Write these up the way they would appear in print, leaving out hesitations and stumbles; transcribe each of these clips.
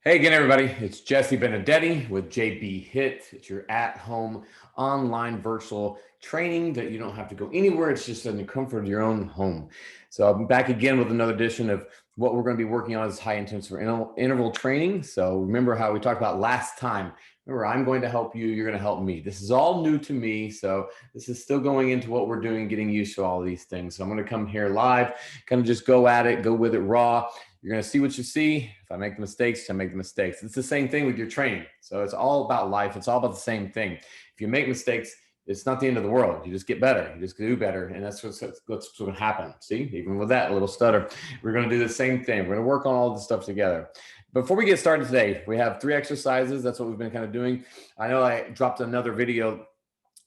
Hey again, everybody. It's Jesse Benedetti with JB HIIT. It's your at-home online virtual training that you don't have to go anywhere. It's just in the comfort of your own home. So I'm back again with another edition of what we're going to be working on is high intensive interval training. So remember how we talked about last time. Remember, I'm going to help you. You're going to help me. This is all new to me. So this is still going into what we're doing, getting used to all these things. So I'm going to come here live, kind of just go at it, go with it raw. You're going to see what you see. If I make the mistakes, I make the mistakes. It's the same thing with your training. So it's all about life. It's all about the same thing. If you make mistakes, it's not the end of the world. You just get better. You just do better. And that's what's going to happen. See, even with that little stutter, we're going to do the same thing. We're going to work on all this stuff together. Before we get started today, we have 3 exercises. That's what we've been kind of doing. I know I dropped another video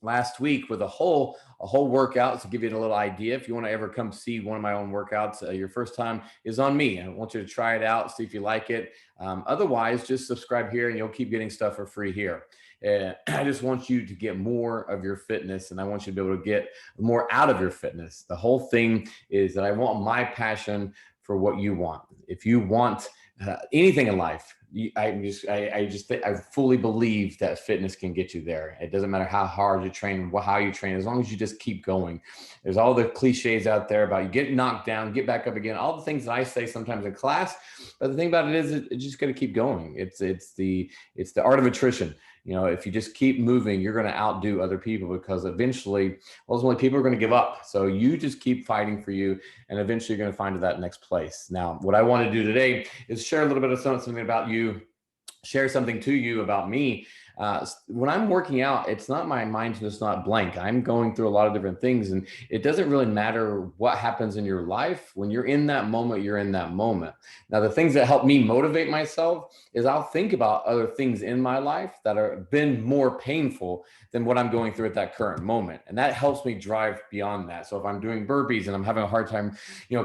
last week with a whole workout to give you a little idea. If you want to ever come see one of my own workouts, your first time is on me. I want you to try it out, see if you like it. Otherwise, just subscribe here and you'll keep getting stuff for free here. I just want you to get more of your fitness, and I want you to be able to get more out of your fitness. The whole thing is that I want my passion for what you want. If you want anything in life, I fully believe that fitness can get you there. It doesn't matter how hard you train, how you train, as long as you just keep going. There's all the cliches out there about you get knocked down, get back up again, all the things that I say sometimes in class. But the thing about it is, it's just going to keep going. It's the art of attrition. You know, if you just keep moving, you're going to outdo other people, because ultimately people are going to give up. So you just keep fighting for you, and eventually you're going to find that next place. Now, what I want to do today is share a little bit of something about you, share something to you about me. When I'm working out, it's not, my mind's just not blank. I'm going through a lot of different things, and it doesn't really matter what happens in your life. When you're in that moment, you're in that moment. Now, the things that help me motivate myself is I'll think about other things in my life that have been more painful than what I'm going through at that current moment. And that helps me drive beyond that. So if I'm doing burpees and I'm having a hard time,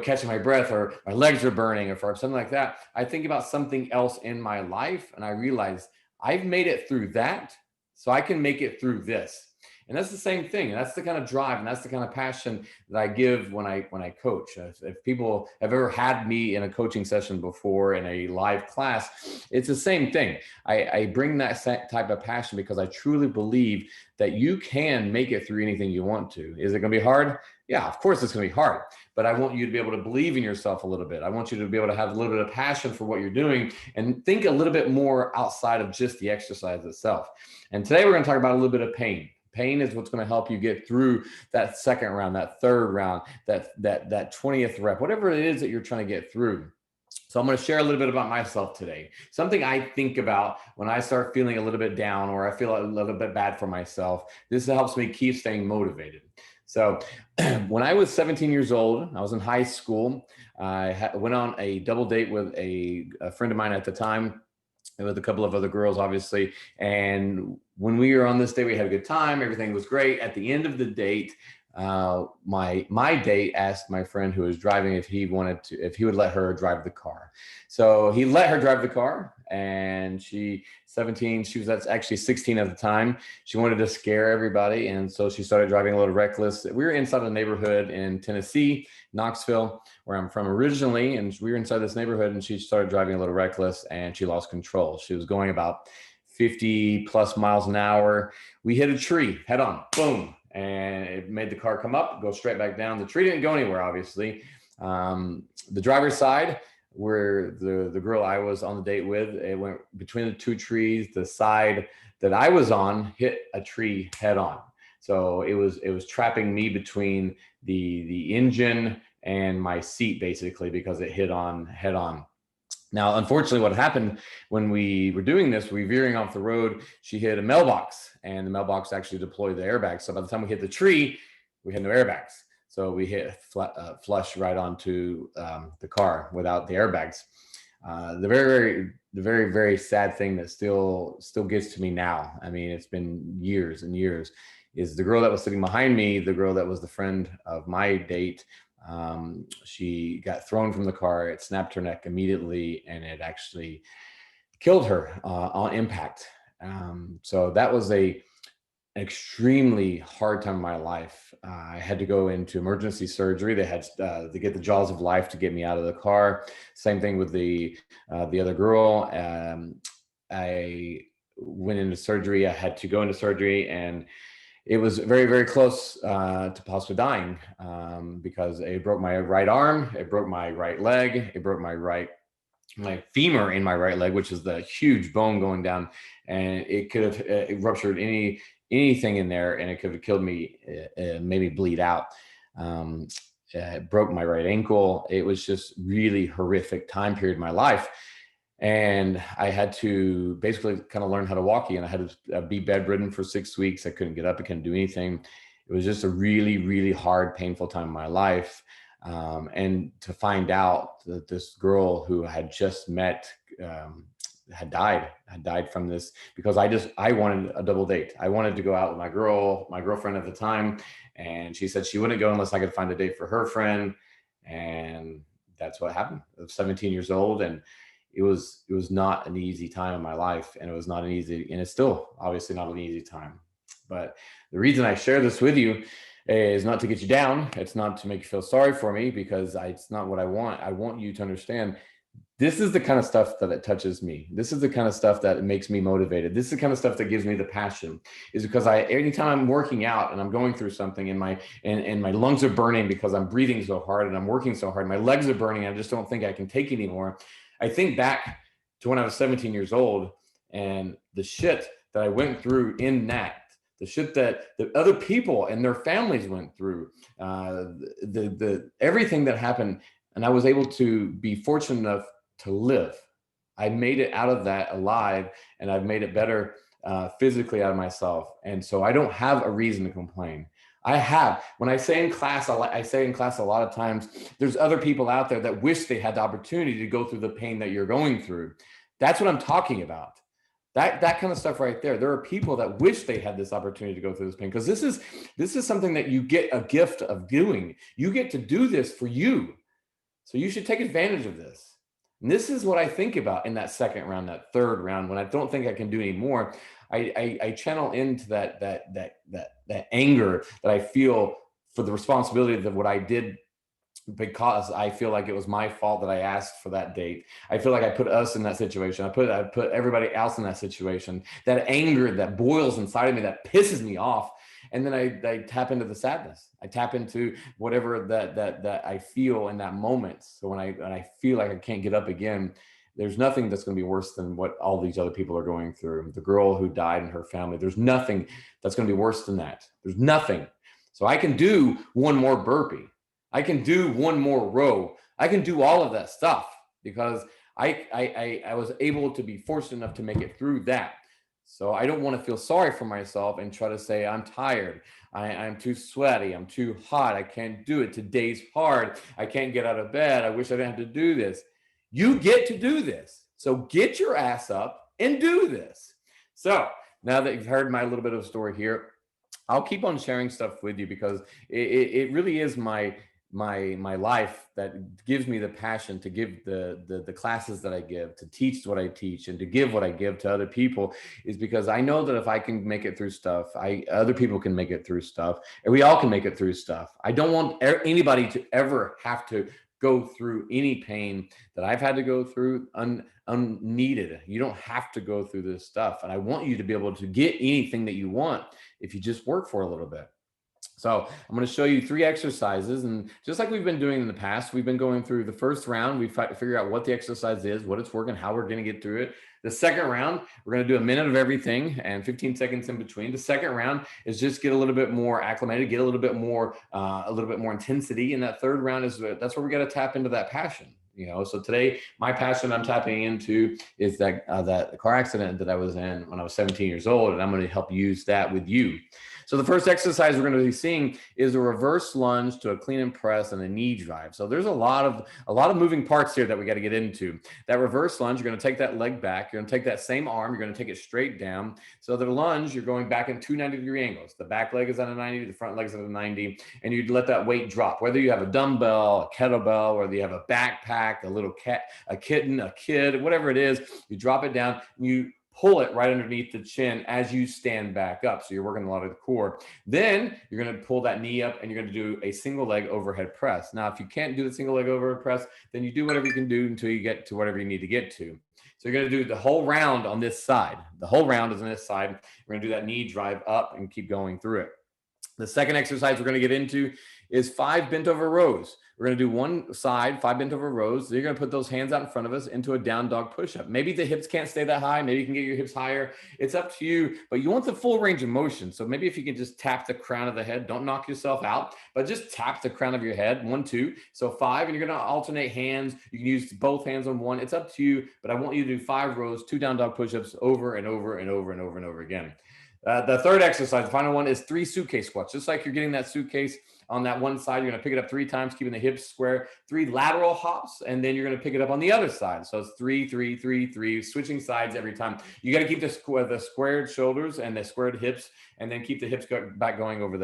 catching my breath, or my legs are burning, or something like that, I think about something else in my life, and I realize I've made it through that, so I can make it through this. And that's the same thing. And that's the kind of drive, and that's the kind of passion that I give when I coach. If people have ever had me in a coaching session before in a live class, it's the same thing. I bring that type of passion because I truly believe that you can make it through anything you want to. Is it going to be hard? Yeah, of course it's going to be hard. But I want you to be able to believe in yourself a little bit. I want you to be able to have a little bit of passion for what you're doing, and think a little bit more outside of just the exercise itself. And today we're going to talk about a little bit of pain. Pain is what's going to help you get through that second round, that third round, that 20th rep, whatever it is that you're trying to get through. So I'm going to share a little bit about myself today. Something I think about when I start feeling a little bit down, or I feel a little bit bad for myself. This helps me keep staying motivated. So when I was 17 years old, I was in high school. I went on a double date with a friend of mine at the time, and with a couple of other girls, obviously. And when we were on this date, we had a good time. Everything was great. At the end of the date, my date asked my friend who was driving if he would let her drive the car. So he let her drive the car, and she 17, she was actually 16 at the time. She wanted to scare everybody, and so she started driving a little reckless. We were inside a neighborhood in Tennessee, Knoxville, where I'm from originally, and we were inside this neighborhood, and she started driving a little reckless, and she lost control. She was going about 50 plus miles an hour. We hit a tree head on, boom. And it made the car come up, go straight back down. The tree didn't go anywhere, obviously. The driver's side, where the girl I was on the date with, it went between the two trees. The side that I was on hit a tree head on. So it was trapping me between the engine and my seat, basically, because it hit on head on. Now, unfortunately, what happened when we were doing this, we were veering off the road, she hit a mailbox, and the mailbox actually deployed the airbags. So by the time we hit the tree, we had no airbags. So we hit flush right onto the car without the airbags. The very, very sad thing that still gets to me now, I mean, it's been years and years, is the girl that was sitting behind me, the girl that was the friend of my date. She got thrown from the car. It snapped her neck immediately, and it actually killed her on impact. So that was a an extremely hard time in my life. I had to go into emergency surgery. They had to get the jaws of life to get me out of the car. Same thing with the other girl. I went into surgery. I had to go into surgery, and it was very, very close to possibly dying because it broke my right arm, it broke my right leg, it broke my femur in my right leg, which is the huge bone going down, and it could have it ruptured anything in there, and it could have killed me, made me bleed out. Um, it broke my right ankle. It was just really horrific time period in my life. And I had to basically kind of learn how to walk again. I had to be bedridden for 6 weeks. I couldn't get up. I couldn't do anything. It was just a really, really hard, painful time in my life. And to find out that this girl who I had just met had died from this, because I wanted a double date. I wanted to go out with my girlfriend at the time. And she said she wouldn't go unless I could find a date for her friend. And that's what happened. I was 17 years old, and it was not an easy time in my life, and it's still obviously not an easy time. But the reason I share this with you is not to get you down. It's not to make you feel sorry for me, because it's not what I want. I want you to understand this is the kind of stuff that it touches me. This is the kind of stuff that makes me motivated. This is the kind of stuff that gives me the passion, is because anytime I'm working out and I'm going through something, and my lungs are burning because I'm breathing so hard and I'm working so hard, my legs are burning, I just don't think I can take anymore. I think back to when I was 17 years old, and the shit that I went through in that, the shit that the other people and their families went through, the everything that happened, and I was able to be fortunate enough to live. I made it out of that alive, and I've made it better physically out of myself, and so I don't have a reason to complain. When I say in class, I say in class a lot of times, there's other people out there that wish they had the opportunity to go through the pain that you're going through. That's what I'm talking about. That kind of stuff right there. There are people that wish they had this opportunity to go through this pain, because this is something that you get a gift of doing. You get to do this for you. So you should take advantage of this. And this is what I think about in that second round, that third round, when I don't think I can do any more. I channel into that anger that I feel for the responsibility of what I did, because I feel like it was my fault that I asked for that date. I feel like I put us in that situation. I put everybody else in that situation. That anger that boils inside of me, that pisses me off. And then I tap into the sadness. I tap into whatever that I feel in that moment. So when I feel like I can't get up again, there's nothing that's going to be worse than what all these other people are going through. The girl who died and her family, there's nothing that's going to be worse than that. There's nothing. So I can do one more burpee. I can do one more row. I can do all of that stuff, because I was able to be fortunate enough to make it through that. So I don't want to feel sorry for myself and try to say I'm tired. I'm too sweaty. I'm too hot. I can't do it. Today's hard. I can't get out of bed. I wish I didn't have to do this. You get to do this. So get your ass up and do this. So now that you've heard my little bit of a story here, I'll keep on sharing stuff with you, because it really is my life that gives me the passion to give the classes that I give, to teach what I teach, and to give what I give to other people, is because I know that if I can make it through stuff, other people can make it through stuff, and we all can make it through stuff. I don't want anybody to ever have to go through any pain that I've had to go through unneeded. You don't have to go through this stuff. And I want you to be able to get anything that you want if you just work for a little bit. So I'm going to show you 3 exercises, and just like we've been doing in the past, we've been going through the first round. We figure out what the exercise is, what it's working, how we're going to get through it. The second round, we're going to do a minute of everything and 15 seconds in between. The second round is just get a little bit more acclimated, get a little bit more intensity. And that third round that's where we got to tap into that passion. So today, my passion I'm tapping into is that car accident that I was in when I was 17 years old, and I'm going to help use that with you. So the first exercise we're going to be seeing is a reverse lunge to a clean and press and a knee drive. So there's a lot of moving parts here that we got to get into. That reverse lunge, you're going to take that leg back. You're going to take that same arm. You're going to take it straight down. So the lunge, you're going back in 2 90-degree angles. The back leg is at a 90, the front leg is at a 90, and you let that weight drop. Whether you have a dumbbell, a kettlebell, whether you have a backpack, a little cat, a kitten, a kid, whatever it is, you drop it down. You pull it right underneath the chin as you stand back up. So you're working a lot of the core. Then you're going to pull that knee up and you're going to do a single leg overhead press. Now, if you can't do the single leg overhead press, then you do whatever you can do until you get to whatever you need to get to. So you're going to do the whole round on this side. The whole round is on this side. We're going to do that knee drive up and keep going through it. The second exercise we're going to get into is 5 bent over rows. We're going to do one side, 5 bent over rows. So you're going to put those hands out in front of us into a down dog push-up. Maybe the hips can't stay that high. Maybe you can get your hips higher. It's up to you, but you want the full range of motion. So maybe if you can just tap the crown of the head, don't knock yourself out, but just tap the crown of your head. 1, 2. So 5, and you're going to alternate hands. You can use both hands on one. It's up to you, but I want you to do 5 rows, 2 down dog push-ups over and over and over and over and over again. The third exercise, the final one, is 3 suitcase squats. Just like you're getting that suitcase on that one side, you're going to pick it up 3 times, keeping the hips square, 3 lateral hops, and then you're going to pick it up on the other side. So it's 3, 3, 3, 3, switching sides every time. You got to keep the squared shoulders and the squared hips, and then keep the hips back going over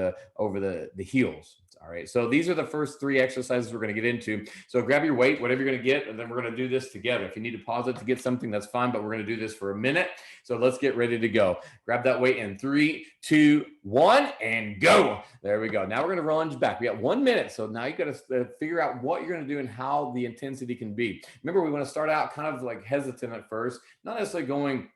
the heels. All right. So these are the first 3 exercises we're going to get into. So grab your weight, whatever you're going to get, and then we're going to do this together. If you need to pause it to get something, that's fine, but we're going to do this for a minute. So let's get ready to go. Grab that weight in 3, 2, 1, and go. There we go. Now we're going to lunge back. We got 1 minute. So now you got to figure out what you're going to do and how the intensity can be. Remember, we want to start out kind of like hesitant at first, not necessarily going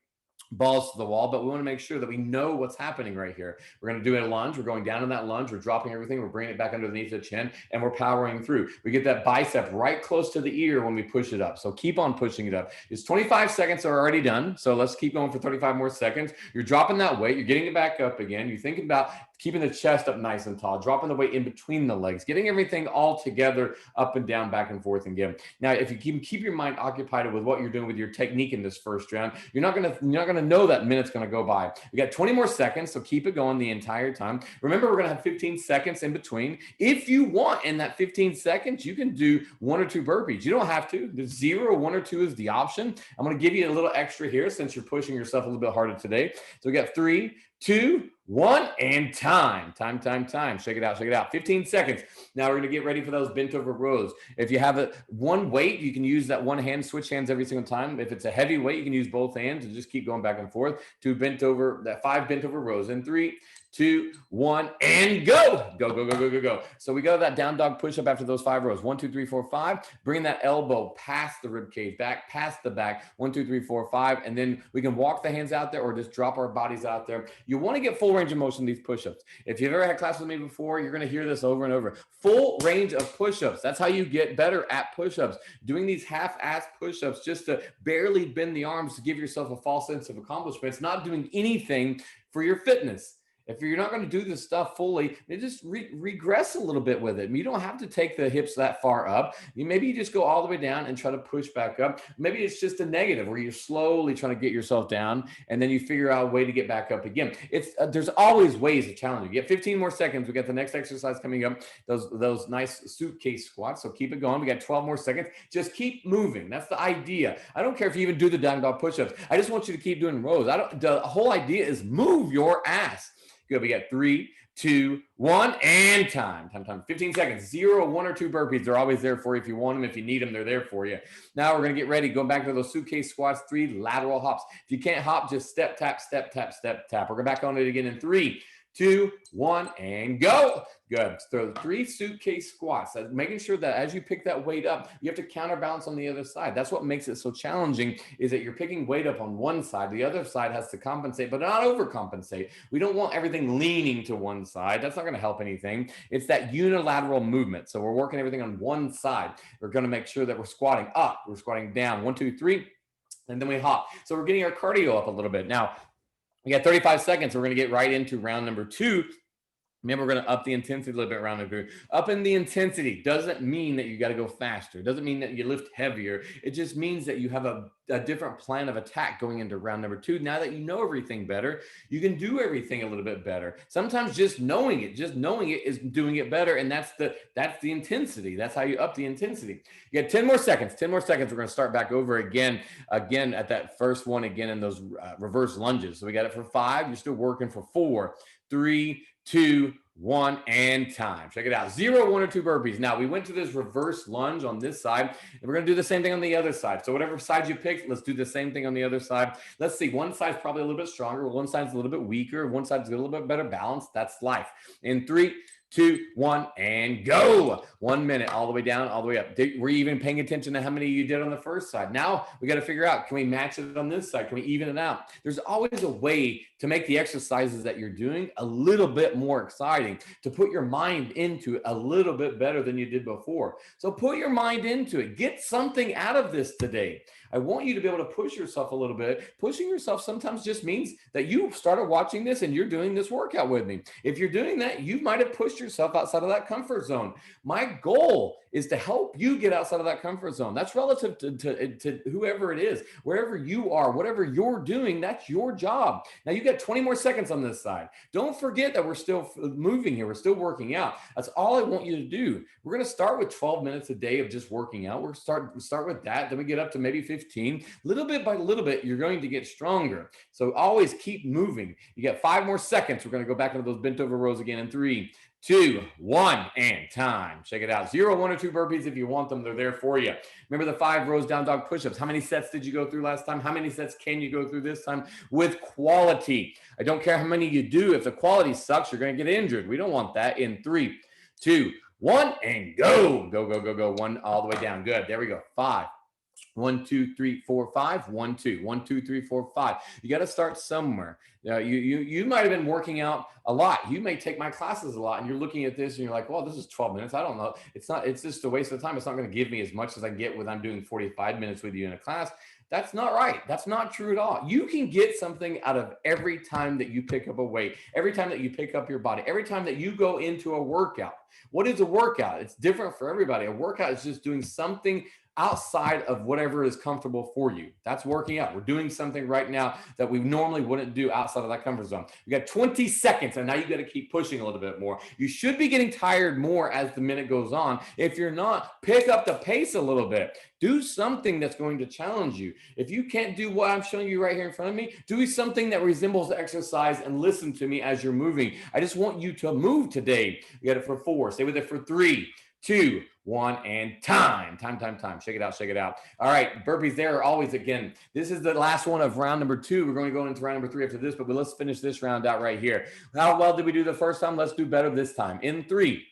balls to the wall, but we want to make sure that we know what's happening right here. We're going to do a lunge. We're going down in that lunge. We're dropping everything. We're bringing it back underneath the chin, and we're powering through. We get that bicep right close to the ear when we push it up. So keep on pushing it up. It's 25 seconds are already done. So let's keep going for 35 more seconds. You're dropping that weight. You're getting it back up again. You're thinking about keeping the chest up nice and tall, dropping the weight in between the legs, getting everything all together, up and down, back and forth again. Now, if you keep your mind occupied with what you're doing with your technique in this first round, you're not gonna know that minute's gonna go by. We got 20 more seconds, so keep it going the entire time. Remember, we're gonna have 15 seconds in between. If you want, in that 15 seconds, you can do 1 or 2 burpees. You don't have to. The 0, 1 or 2 is the option. I'm gonna give you a little extra here since you're pushing yourself a little bit harder today. So we got 3, 2, 1, and time. Shake it out. 15 seconds. Now we're going to get ready for those bent over rows. If you have one weight, you can use that one hand, switch hands every single time. If it's a heavy weight, you can use both hands and just keep going back and forth. 5 bent over rows in 3, 2, 1, and go. Go. So we go to that down dog push up after those 5 rows. 1, 2, 3, 4, 5. Bring that elbow past the rib cage, back past the back. 1, 2, 3, 4, 5. And then we can walk the hands out there or just drop our bodies out there. You want to get full range of motion in these push-ups. If you've ever had class with me before, you're going to hear this over and over. Full range of push-ups. That's how you get better at push-ups. Doing these half-ass push-ups just to barely bend the arms to give yourself a false sense of accomplishment. It's not doing anything for your fitness. If you're not going to do this stuff fully, then just regress a little bit with it. You don't have to take the hips that far up. Maybe you just go all the way down and try to push back up. Maybe it's just a negative where you're slowly trying to get yourself down, and then you figure out a way to get back up again. There's always ways to challenge you. Get 15 more seconds. We got the next exercise coming up. Those nice suitcase squats. So keep it going. We got 12 more seconds. Just keep moving. That's the idea. I don't care if you even do the down dog push-ups. I just want you to keep doing rows. The whole idea is move your ass. Good. We got 3, 2, 1, and time. 15 seconds. 0, 1, or 2 burpees. They're always there for you. If you want them, if you need them, they're there for you. Now we're going to get ready. Go back to those suitcase squats. 3 lateral hops. If you can't hop, just step, tap, step, tap, step, tap. We're going back on it again in 3, 2, 1, and go. Good. So 3 suitcase squats. Making sure that as you pick that weight up, you have to counterbalance on the other side. That's what makes it so challenging, is that you're picking weight up on one side. The other side has to compensate, but not overcompensate. We don't want everything leaning to one side. That's not going to help anything. It's that unilateral movement. So we're working everything on one side. We're going to make sure that we're squatting up, we're squatting down. 1, 2, 3, and then we hop. So we're getting our cardio up a little bit. Now, we got 35 seconds. We're going to get right into round number 2. Remember, we're going to up the intensity a little bit around the group. Up in the intensity doesn't mean that you got to go faster. It doesn't mean that you lift heavier. It just means that you have a different plan of attack going into round number 2. Now that you know everything better, you can do everything a little bit better. Sometimes just knowing it is doing it better. And that's the intensity. That's how you up the intensity. You got 10 more seconds. 10 more seconds. We're going to start back over again at that first one again in those reverse lunges. So we got it for 5. You're still working for 4, 3, 2, 1, and time. Check it out. 0, 1, or 2 burpees. Now we went to this reverse lunge on this side, and we're going to do the same thing on the other side. So whatever side you pick, let's do the same thing on the other side. Let's see. One side's probably a little bit stronger. One side's a little bit weaker. One side's a little bit better balance. That's life. In 3, 2, 1, and go. 1 minute, all the way down, all the way up. Were you even paying attention to how many you did on the first side? Now we got to figure out, can we match it on this side? Can we even it out? There's always a way to make the exercises that you're doing a little bit more exciting, to put your mind into it a little bit better than you did before. So put your mind into it. Get something out of this today. I want you to be able to push yourself a little bit. Pushing yourself sometimes just means that you started watching this and you're doing this workout with me. If you're doing that, you might have pushed yourself outside of that comfort zone. My goal is to help you get outside of that comfort zone. That's relative to whoever it is, wherever you are, whatever you're doing, that's your job. Now you got 20 more seconds on this side. Don't forget that we're still moving here. We're still working out. That's all I want you to do. We're going to start with 12 minutes a day of just working out. We're start with that. Then we get up to maybe 15. Little bit by little bit, you're going to get stronger. So always keep moving. You got 5 more seconds. We're going to go back into those bent over rows again in 3, 2, 1, and time. Check it out. 0, 1, or 2 burpees if you want them. They're there for you. Remember the 5 rows down dog push-ups. How many sets did you go through last time? How many sets can you go through this time with quality? I don't care how many you do. If the quality sucks, you're going to get injured. We don't want that. In 3, 2, 1, and go. Go, go, go, go. 1 all the way down. Good. There we go. 5. 1, 2, 3, 4, 5. 1, 2. 1, 2, 3, 4, 5. You got to start somewhere. You might have been working out a lot. You may take my classes a lot, and you're looking at this and you're like, well, this is 12 minutes. I don't know. It's just a waste of time. It's not going to give me as much as I get when I'm doing 45 minutes with you in a class. That's not right. That's not true at all. You can get something out of every time that you pick up a weight, every time that you pick up your body, every time that you go into a workout. What is a workout? It's different for everybody. A workout is just doing something outside of whatever is comfortable for you. That's working out. We're doing something right now that we normally wouldn't do outside of that comfort zone. You got 20 seconds, and now you got to keep pushing a little bit more. You should be getting tired more as the minute goes on. If you're not, pick up the pace a little bit. Do something that's going to challenge you. If you can't do what I'm showing you right here in front of me, do something that resembles exercise and listen to me as you're moving. I just want you to move today. You got it for 4. Stay with it for 3, 2, 1, and time. Time. Shake it out, shake it out. All right, burpees there are always, again, this is the last one of round number 2. We're going to go into round number 3 after this, but let's finish this round out right here. How well did we do the first time? Let's do better this time. In 3,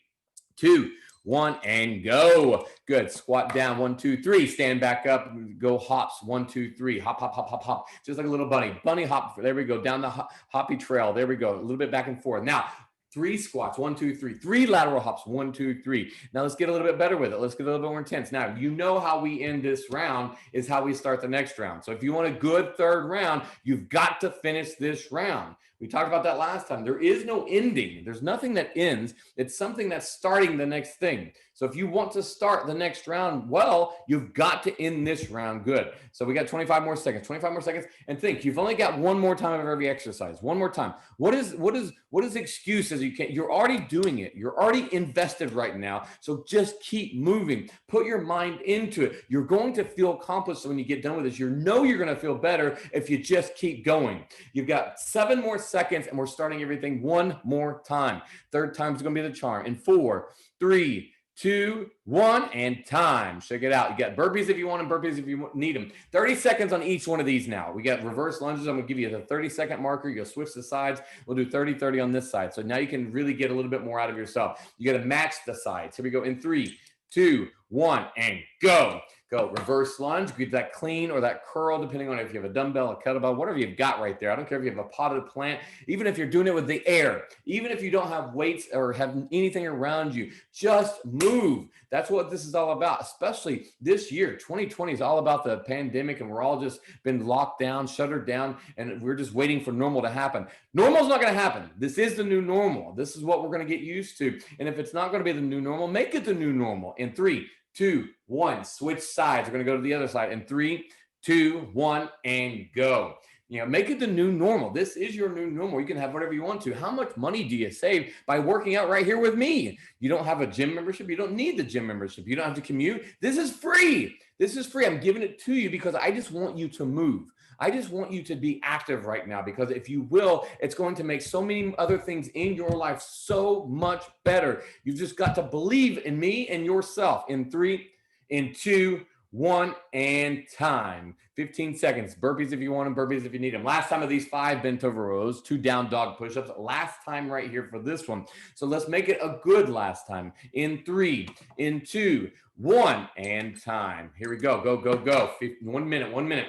2, 1, and go. Good. Squat down. 1, 2, 3. Stand back up. Go hops. 1, 2, 3. Hop, hop, hop, hop, hop. Just like a little bunny. Bunny hop. There we go. Down the hoppy trail. There we go. A little bit back and forth. Now, 3 squats, 1, 2, 3, 3 lateral hops, 1, 2, 3. Now let's get a little bit better with it. Let's get a little bit more intense. Now, you know how we end this round is how we start the next round. So if you want a good third round, you've got to finish this round. We talked about that last time. There is no ending. There's nothing that ends. It's something that's starting the next thing. So if you want to start the next round, well, you've got to end this round good. So we got 25 more seconds, and think, you've only got one more time of every exercise. One more time. What is excuses? You're already doing it. You're already invested right now. So just keep moving. Put your mind into it. You're going to feel accomplished when you get done with this. You know you're going to feel better if you just keep going. You've got 7 more seconds, and we're starting everything one more time. Third time is going to be the charm. In 4, 3, 2, 1, and time. Check it out. You got burpees if you want them, burpees if you need them. 30 seconds on each one of these now. We got reverse lunges. I'm going to give you the 30-second marker. You'll switch the sides. We'll do 30, 30 on this side. So now you can really get a little bit more out of yourself. You got to match the sides. Here we go in 3, 2, 1, and go. Go. Reverse lunge. Get that clean or that curl, depending on if you have a dumbbell, a kettlebell, whatever you've got right there. I don't care if you have a potted plant, even if you're doing it with the air, even if you don't have weights or have anything around you, just move. That's what this is all about, especially this year. 2020 is all about the pandemic, and we're all just been locked down, shuttered down, and we're just waiting for normal to happen. Normal's not going to happen. This is the new normal. This is what we're going to get used to. And if it's not going to be the new normal, make it the new normal. In 3, 2, 1, switch sides. We're going to go to the other side in 3, 2, 1, and go. Make it the new normal. This is your new normal. You can have whatever you want to. How much money do you save by working out right here with me? You don't have a gym membership. You don't need the gym membership. You don't have to commute. This is free. This is free. I'm giving it to you because I just want you to move. I just want you to be active right now, because if you will, it's going to make so many other things in your life so much better. You've just got to believe in me and yourself. In 3, in 2, 1, and time. 15 seconds. Burpees if you want them, burpees if you need them. Last time of these 5 bent over rows, 2 down dog push-ups. Last time right here for this one. So let's make it a good last time. In 3, in 2, 1, and time. Here we go. Go, go, go. 1 minute, 1 minute.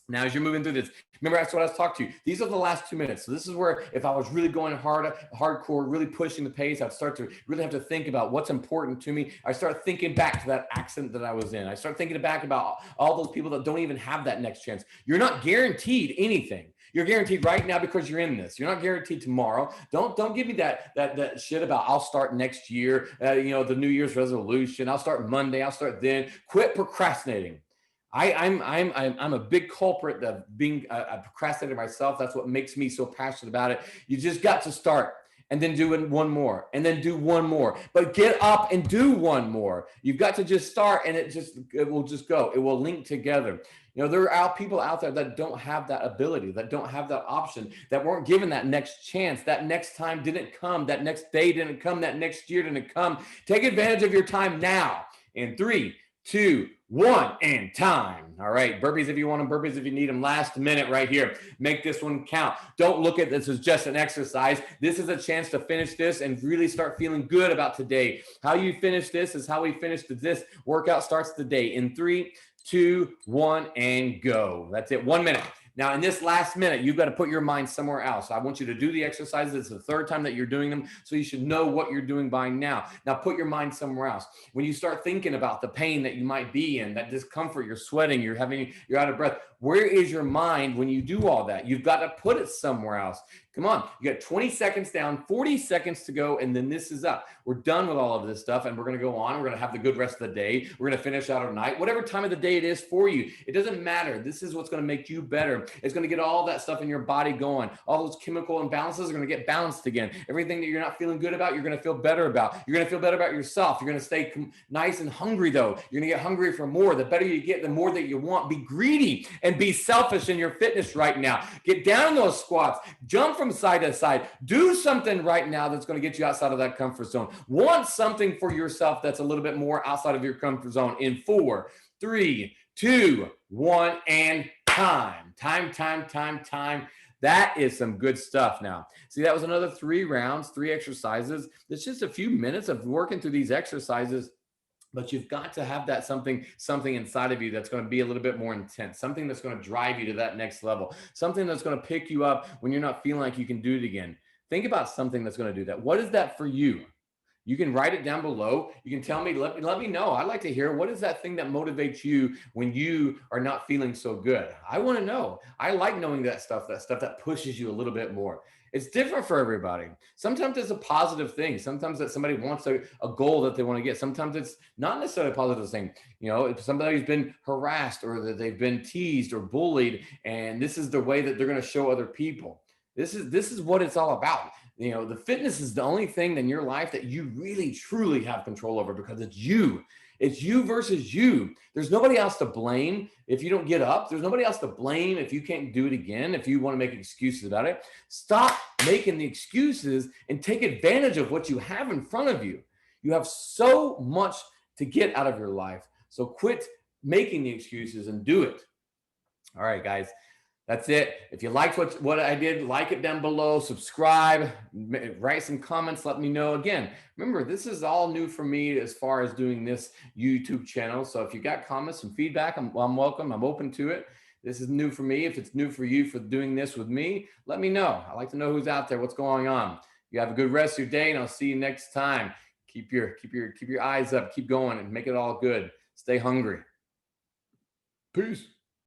Now, as you're moving through this, remember that's what I was talking to you. These are the last 2 minutes. So this is where if I was really going hardcore, really pushing the pace, I'd start to really have to think about what's important to me. I start thinking back to that accident that I was in. I start thinking back about all those people that don't even have that next chance. You're not guaranteed anything. You're guaranteed right now because you're in this. You're not guaranteed tomorrow. Don't give me that shit about I'll start next year. The New Year's resolution. I'll start Monday. I'll start then. Quit procrastinating. I'm a big culprit of being a procrastinator myself. That's what makes me so passionate about it. You just got to start, and then do one more, and then do one more. But get up and do one more. You've got to just start, and it will just go. It will link together. There are people out there that don't have that ability, that don't have that option, that weren't given that next chance. That next time didn't come. That next day didn't come. That next year didn't come. Take advantage of your time now. In 3, 2, 1, and time. All right, burpees if you want them, burpees if you need them. Last minute right here. Make this one count. Don't look at this as just an exercise. This is a chance to finish this and really start feeling good about today. How you finish this is how we finish this workout starts the day. In 3, 2, 1, and go. That's it. 1 minute. Now, in this last minute, you've got to put your mind somewhere else. I want you to do the exercises. It's the 3rd time that you're doing them, so you should know what you're doing by now. Now, put your mind somewhere else. When you start thinking about the pain that you might be in, that discomfort, you're sweating, you're out of breath, where is your mind when you do all that? You've got to put it somewhere else. Come on, you got 20 seconds down, 40 seconds to go, and then this is up. We're done with all of this stuff, and we're going to go on. We're going to have the good rest of the day. We're going to finish out our night, whatever time of the day it is for you. It doesn't matter. This is what's going to make you better. It's going to get all that stuff in your body going. All those chemical imbalances are going to get balanced again. Everything that you're not feeling good about, you're going to feel better about. You're going to feel better about yourself. You're going to stay nice and hungry, though. You're going to get hungry for more. The better you get, the more that you want. Be greedy and be selfish in your fitness right now. Get down in those squats. Jump from side to side. Do something right now that's going to get you outside of that comfort zone. Want something for yourself that's a little bit more outside of your comfort zone. In 4, 3, 2, 1, and time. Time. That is some good stuff now. See, that was another 3 rounds, 3 exercises. It's just a few minutes of working through these exercises. But you've got to have that something inside of you that's going to be a little bit more intense, something that's going to drive you to that next level, something that's going to pick you up when you're not feeling like you can do it again. Think about something that's going to do that. What is that for you? You can write it down below. You can tell me, let me know. I'd like to hear, what is that thing that motivates you when you are not feeling so good? I want to know. I like knowing that stuff that pushes you a little bit more. It's different for everybody. Sometimes it's a positive thing. Sometimes that somebody wants a goal that they want to get. Sometimes it's not necessarily a positive thing. If somebody's been harassed or that they've been teased or bullied, and this is the way that they're going to show other people. This is what it's all about. The fitness is the only thing in your life that you really, truly have control over, because it's you. It's you versus you. There's nobody else to blame if you don't get up. There's nobody else to blame if you can't do it again, if you want to make excuses about it. Stop making the excuses and take advantage of what you have in front of you. You have so much to get out of your life. So quit making the excuses and do it. All right, guys. That's it. If you liked what I did, like it down below, subscribe, write some comments, let me know. Again, remember, this is all new for me as far as doing this YouTube channel. So if you got comments and feedback, I'm welcome. I'm open to it. This is new for me. If it's new for you for doing this with me, let me know. I like to know who's out there, what's going on. You have a good rest of your day, and I'll see you next time. Keep your eyes up, keep going, and make it all good. Stay hungry. Peace.